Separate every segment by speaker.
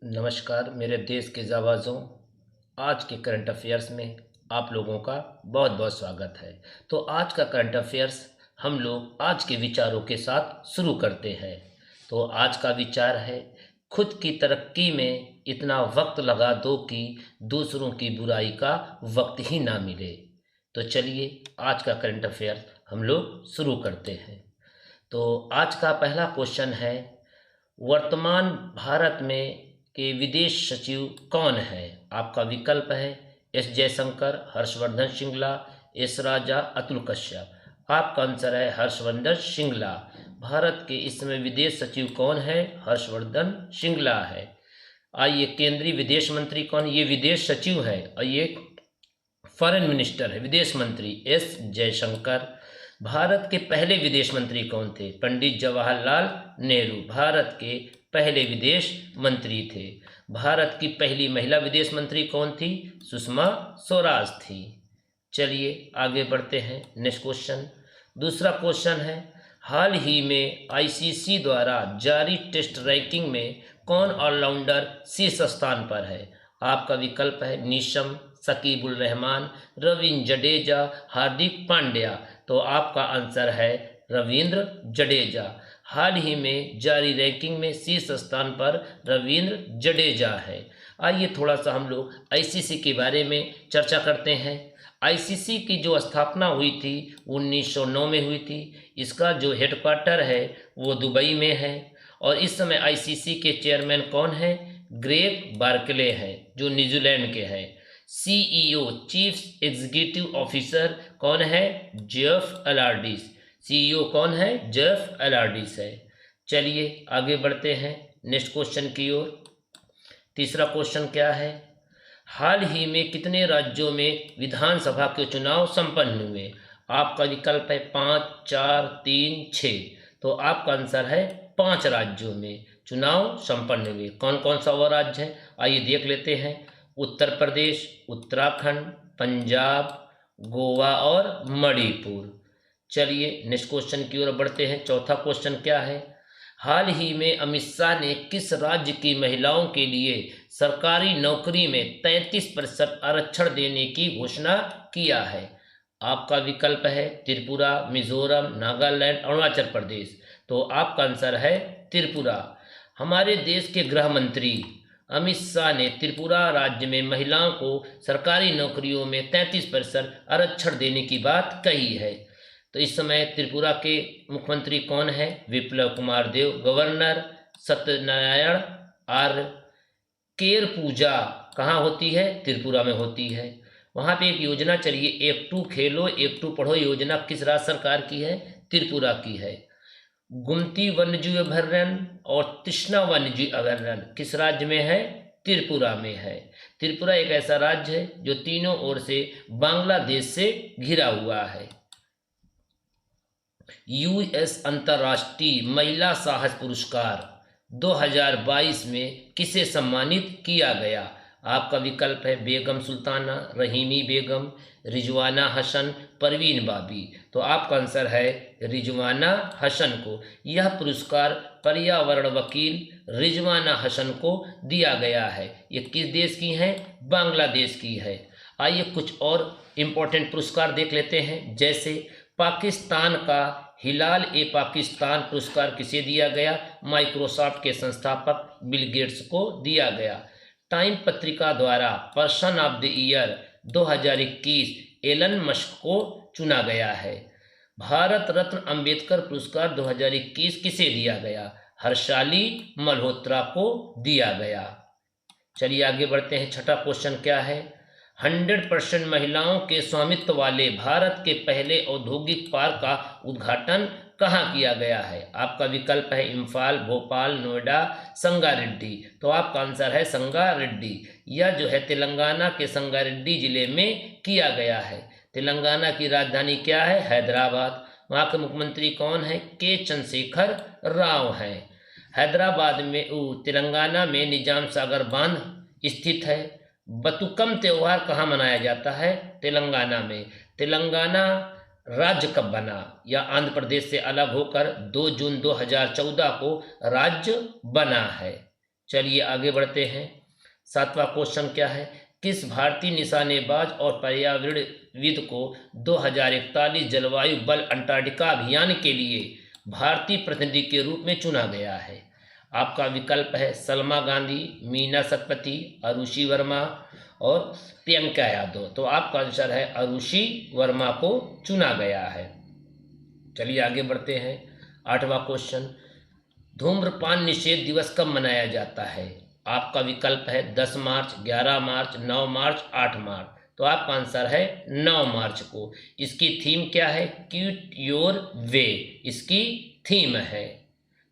Speaker 1: नमस्कार मेरे देश के जाबाज़ों। आज के करंट अफेयर्स में आप लोगों का बहुत बहुत स्वागत है। तो आज का करंट अफेयर्स हम लोग आज के विचारों के साथ शुरू करते हैं। तो आज का विचार है, खुद की तरक्की में इतना वक्त लगा दो कि दूसरों की बुराई का वक्त ही ना मिले। तो चलिए आज का करंट अफेयर हम लोग शुरू करते हैं। तो आज का पहला क्वेश्चन है, वर्तमान भारत में के विदेश सचिव कौन है? आपका विकल्प है एस जयशंकर, हर्षवर्धन श्रृंगला, एस राजा, अतुल कश्यप। आपका आंसर है हर्षवर्धन श्रृंगला। भारत के इस समय विदेश सचिव कौन है? हर्षवर्धन श्रृंगला है। आइए, केंद्रीय विदेश मंत्री कौन? ये विदेश सचिव है और ये फॉरेन मिनिस्टर है, विदेश मंत्री एस जयशंकर। भारत के पहले विदेश मंत्री कौन थे? पंडित जवाहरलाल नेहरू भारत के पहले विदेश मंत्री थे। भारत की पहली महिला विदेश मंत्री कौन थी? सुषमा स्वराज थी। चलिए आगे बढ़ते हैं। नेक्स्ट क्वेश्चन, दूसरा क्वेश्चन है, हाल ही में आईसीसी द्वारा जारी टेस्ट रैंकिंग में कौन ऑलराउंडर शीर्ष स्थान पर है? आपका विकल्प है नीशम, शकीबुल रहमान, रविंद्र जडेजा, हार्दिक पांड्या। तो आपका आंसर है रविंद्र जडेजा। हाल ही में जारी रैंकिंग में शीर्ष स्थान पर रविंद्र जडेजा है। आइए थोड़ा सा हम लोग आईसीसी के बारे में चर्चा करते हैं। आईसीसी की जो स्थापना हुई थी 1909 में हुई थी। इसका जो हेडक्वार्टर है वो दुबई में है और इस समय आईसीसी के चेयरमैन कौन है? ग्रेग बार्कले हैं जो न्यूजीलैंड के हैं। सीईओ चीफ एग्जीक्यूटिव ऑफिसर कौन है? जेफ एलार्डिस। सीईओ कौन है? जेफ एलार्डिस है। चलिए आगे बढ़ते हैं नेक्स्ट क्वेश्चन की ओर। तीसरा क्वेश्चन क्या है, हाल ही में कितने राज्यों में विधानसभा के चुनाव संपन्न हुए? आपका विकल्प है 5, 4, 3, 6। तो आपका आंसर है 5 राज्यों में चुनाव संपन्न हुए। कौन कौन सा वो राज्य है? आइए देख लेते हैं। उत्तर प्रदेश, उत्तराखंड, पंजाब, गोवा और मणिपुर। चलिए नेक्स्ट क्वेश्चन की ओर बढ़ते हैं। चौथा क्वेश्चन क्या है, हाल ही में अमित शाह ने किस राज्य की महिलाओं के लिए सरकारी नौकरी में 33% आरक्षण देने की घोषणा किया है? आपका विकल्प है त्रिपुरा, मिजोरम, नागालैंड, अरुणाचल प्रदेश। तो आपका आंसर है त्रिपुरा। हमारे देश के गृह मंत्री अमित शाह ने त्रिपुरा राज्य में महिलाओं को सरकारी नौकरियों में 33% आरक्षण देने की बात कही है। तो इस समय त्रिपुरा के मुख्यमंत्री कौन है? विप्लव कुमार देव। गवर्नर सत्यनारायण आर्य। केर पूजा कहाँ होती है? त्रिपुरा में होती है। वहाँ पे एक योजना चलिए, एक टू खेलो एक टू पढ़ो योजना किस राज्य सरकार की है? त्रिपुरा की है। गुमती वन्यजीव अभयारण्य और तृष्णा वन्यजीव अभयारण्य किस राज्य में है? त्रिपुरा में है। त्रिपुरा एक ऐसा राज्य है जो तीनों ओर से बांग्लादेश से घिरा हुआ है। यूएस अंतर्राष्ट्रीय महिला साहस पुरस्कार 2022 में किसे सम्मानित किया गया? आपका विकल्प है बेगम सुल्ताना, रहीमी बेगम, रिजवाना हसन, परवीन बाबी। तो आपका आंसर है रिजवाना हसन को। यह पुरस्कार पर्यावरण वकील रिजवाना हसन को दिया गया है। ये किस देश की हैं? बांग्लादेश की है। आइए कुछ और इम्पोर्टेंट पुरस्कार देख लेते हैं। जैसे पाकिस्तान का हिलाल ए पाकिस्तान पुरस्कार किसे दिया गया? माइक्रोसॉफ्ट के संस्थापक बिल गेट्स को दिया गया। टाइम पत्रिका द्वारा person of the year 2021 Elon Musk को चुना गया है। भारत रत्न अंबेडकर पुरस्कार 2021 किसे दिया गया? हर्षाली मल्होत्रा को दिया गया। चलिए आगे बढ़ते हैं। छठा क्वेश्चन क्या है, 100% महिलाओं के स्वामित्व वाले भारत के पहले औद्योगिक पार्क का उद्घाटन कहाँ किया गया है? आपका विकल्प है इम्फाल, भोपाल, नोएडा, संगारेड्डी। तो आपका आंसर है संगारेड्डी। यह जो है तेलंगाना के संगारेड्डी जिले में किया गया है। तेलंगाना की राजधानी क्या है? हैदराबाद। वहाँ के मुख्यमंत्री कौन है? के चंद्रशेखर राव हैं। हैदराबाद में तेलंगाना में निजाम सागर बांध स्थित है। बतुकम त्यौहार कहाँ मनाया जाता है? तेलंगाना में। तेलंगाना राज्य कब बना या आंध्र प्रदेश से अलग होकर? 2 जून 2014 को राज्य बना है। चलिए आगे बढ़ते हैं। 7वां क्वेश्चन क्या है? किस भारतीय निशानेबाज और पर्यावरणविद को 2041 जलवायु बल अंटार्कटिका अभियान के लिए भारतीय प्रतिनिधि के रूप में चुना गया है? आपका विकल्प है सलमा गांधी, मीना सतपथी, अरुषि वर्मा और प्रियंका यादव। तो आपका आंसर है अरुषि वर्मा को चुना गया है। चलिए आगे बढ़ते हैं। 8वां क्वेश्चन, धूम्रपान निषेध दिवस कब मनाया जाता है? आपका विकल्प है 10 मार्च, 11 मार्च, 9 मार्च, 8 मार्च। तो आपका आंसर है 9 मार्च को। इसकी थीम क्या है? क्विट योर वे इसकी थीम है।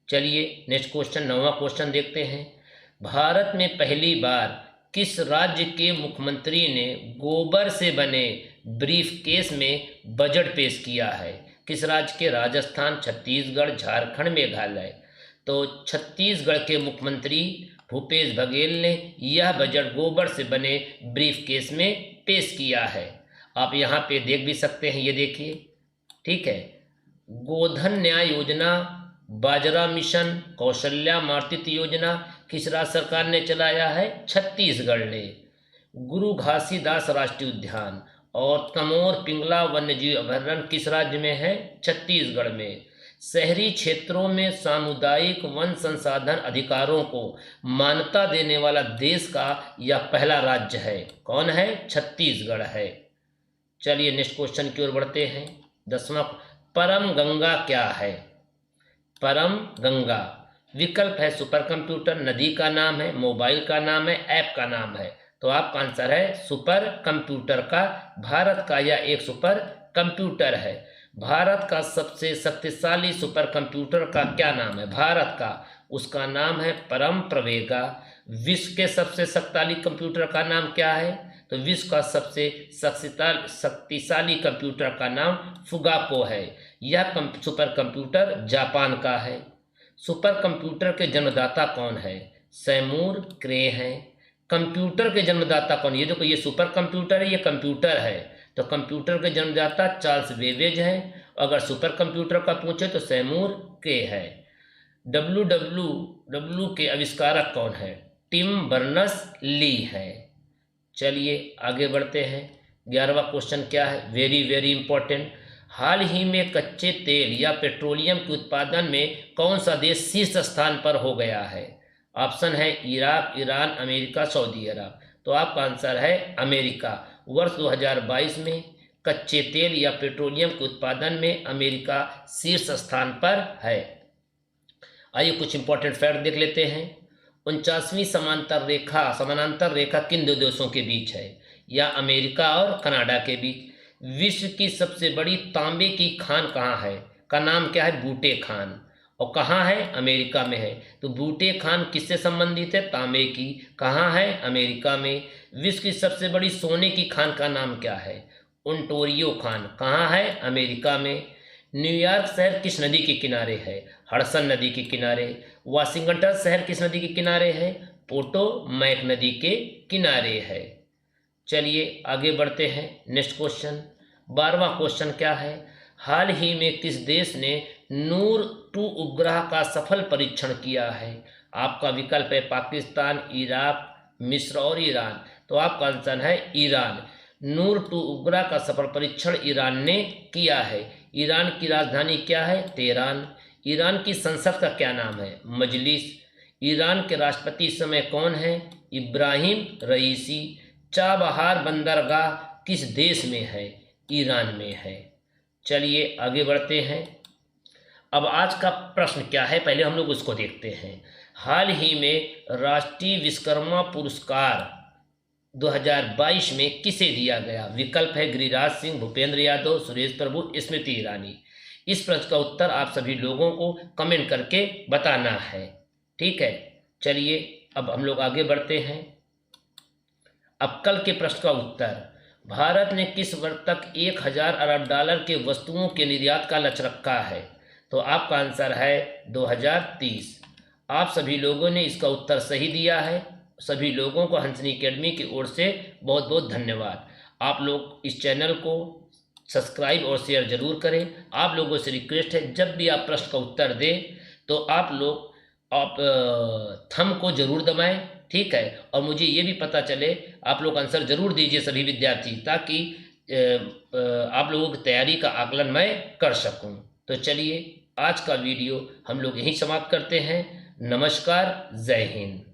Speaker 1: चलिए नेक्स्ट क्वेश्चन, 9वां क्वेश्चन देखते हैं। भारत में पहली बार किस राज्य के मुख्यमंत्री ने गोबर से बने ब्रीफकेस में बजट पेश किया है? किस राज्य के? राजस्थान, छत्तीसगढ़, झारखंड, मेघालय। तो छत्तीसगढ़ के मुख्यमंत्री भूपेश बघेल ने यह बजट गोबर से बने ब्रीफकेस में पेश किया है। आप यहाँ पे देख भी सकते हैं, ये देखिए, ठीक है। गोधन न्याय योजना, बाजरा मिशन, कौशल्या मातृत्व योजना किस राज्य सरकार ने चलाया है? छत्तीसगढ़ ने। गुरु घासीदास राष्ट्रीय उद्यान और तमोर पिंगला वन्यजीव अभयारण्य किस राज्य में है? छत्तीसगढ़ में। शहरी क्षेत्रों में सामुदायिक वन संसाधन अधिकारों को मान्यता देने वाला देश का यह पहला राज्य है। कौन है? छत्तीसगढ़ है। चलिए नेक्स्ट क्वेश्चन की ओर बढ़ते हैं। 10वां, परम गंगा क्या है? परम गंगा विकल्प है सुपर कंप्यूटर, नदी का नाम है, मोबाइल का नाम है, ऐप का नाम है। तो आपका आंसर है सुपर कंप्यूटर का। भारत का यह एक सुपर कंप्यूटर है। भारत का सबसे शक्तिशाली सुपर कंप्यूटर का क्या नाम है? भारत का, उसका नाम है परम प्रवेगा। विश्व के सबसे शक्तिशाली कंप्यूटर का नाम क्या है? तो विश्व का सबसे शक्तिशाली कंप्यूटर का नाम फुगाको है। यह सुपर कंप्यूटर जापान का है। सुपर कंप्यूटर के जन्मदाता कौन है? सैमूर क्रे हैं। कंप्यूटर के जन्मदाता कौन? ये देखो, ये सुपर कंप्यूटर है, ये कंप्यूटर है। तो कंप्यूटर के जन्मदाता चार्ल्स बेबेज हैं। अगर सुपर कंप्यूटर का पूछे तो सैमूर क्रे है। डब्ल्यू के आविष्कारक कौन है? टिम बर्नर्स ली है। चलिए आगे बढ़ते हैं। 11वां क्वेश्चन क्या है? Very very important. हाल ही में कच्चे तेल या पेट्रोलियम के उत्पादन में कौन सा देश शीर्ष स्थान पर हो गया है? ऑप्शन है इराक, ईरान, अमेरिका, सऊदी अरब। तो आपका आंसर है अमेरिका। वर्ष 2022 में कच्चे तेल या पेट्रोलियम के उत्पादन में अमेरिका शीर्ष स्थान पर है। आइए कुछ इंपॉर्टेंट फैक्ट देख लेते हैं। 49वीं समानांतर रेखा किन दो देशों के बीच है? या अमेरिका और कनाडा के बीच। विश्व की सबसे बड़ी तांबे की खान कहाँ है? का नाम क्या है? बूटे खान। और कहाँ है? अमेरिका में है। तो बूटे खान किससे संबंधित है? तांबे की। कहाँ है? अमेरिका में। विश्व की सबसे बड़ी सोने की खान का नाम क्या है? ओंटारियो खान। कहाँ है? अमेरिका में। न्यूयॉर्क शहर किस नदी के किनारे है? हडसन नदी के किनारे। वाशिंगटन शहर किस नदी के किनारे है? पोटोमैक नदी के किनारे है। चलिए आगे बढ़ते हैं। नेक्स्ट क्वेश्चन, 12वां क्वेश्चन क्या है? हाल ही में किस देश ने नूर 2 उपग्रह का सफल परीक्षण किया है? आपका विकल्प है पाकिस्तान, इराक, मिस्र और ईरान। तो आपका आंसर है ईरान। नूर 2 उपग्रह का सफल परीक्षण ईरान ने किया है। ईरान की राजधानी क्या है? तेहरान। ईरान की संसद का क्या नाम है? मजलिस। ईरान के राष्ट्रपति इस समय कौन है? इब्राहिम रईसी। चाबहार बंदरगाह किस देश में है? ईरान में है। चलिए आगे बढ़ते हैं। अब आज का प्रश्न क्या है, पहले हम लोग उसको देखते हैं। हाल ही में राष्ट्रीय विश्वकर्मा पुरस्कार 2022 में किसे दिया गया? विकल्प है गिरिराज सिंह, भूपेंद्र यादव, सुरेश प्रभु, स्मृति ईरानी। इस प्रश्न का उत्तर आप सभी लोगों को कमेंट करके बताना है, ठीक है। चलिए अब हम लोग आगे बढ़ते हैं। अब कल के प्रश्न का उत्तर, भारत ने किस वर्ष तक 1000 अरब डॉलर के वस्तुओं के निर्यात का लक्ष्य रखा है? तो आपका आंसर है 2030। आप सभी लोगों ने इसका उत्तर सही दिया है। सभी लोगों को हंसनी एकेडमी की ओर से बहुत बहुत धन्यवाद। आप लोग इस चैनल को सब्सक्राइब और शेयर जरूर करें। आप लोगों से रिक्वेस्ट है, जब भी आप प्रश्न का उत्तर दें तो आप लोग आप थंब को जरूर दबाएं, ठीक है। और मुझे ये भी पता चले, आप लोग आंसर जरूर दीजिए सभी विद्यार्थी, ताकि आप लोगों की तैयारी का आकलन मैं कर सकूं। तो चलिए आज का वीडियो हम लोग यहीं समाप्त करते हैं। नमस्कार, जय हिंद।